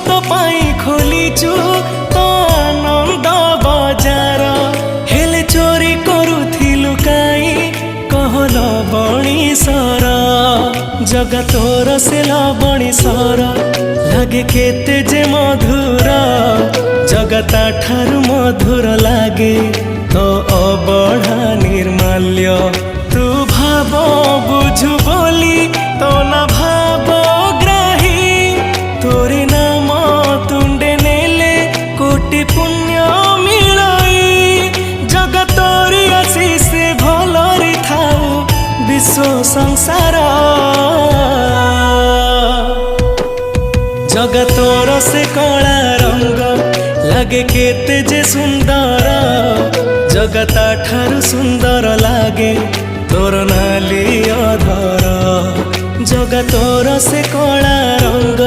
तो पाई खोलीचु तो आनंद बजार हेले चोरी करुथिलु काई कहल बणीसर जगतोर से लबणीसर लागे केते जे मधुर जगता ठारु मधुर लागे तो अबढ़ा निर्माल्य तू भाव बुझु बोली तो न भाव ग्राही तोरी नाम तुंडे नेले कोटि पुण्य मिलई जगतोरी आशीष भलरी थाऊ विश्व संसार जगतोर से कला रंग लागे केते जे सुंदर जगता ठारु सुंदर लागे तोर नाली अधर जगतोर से कला रंग।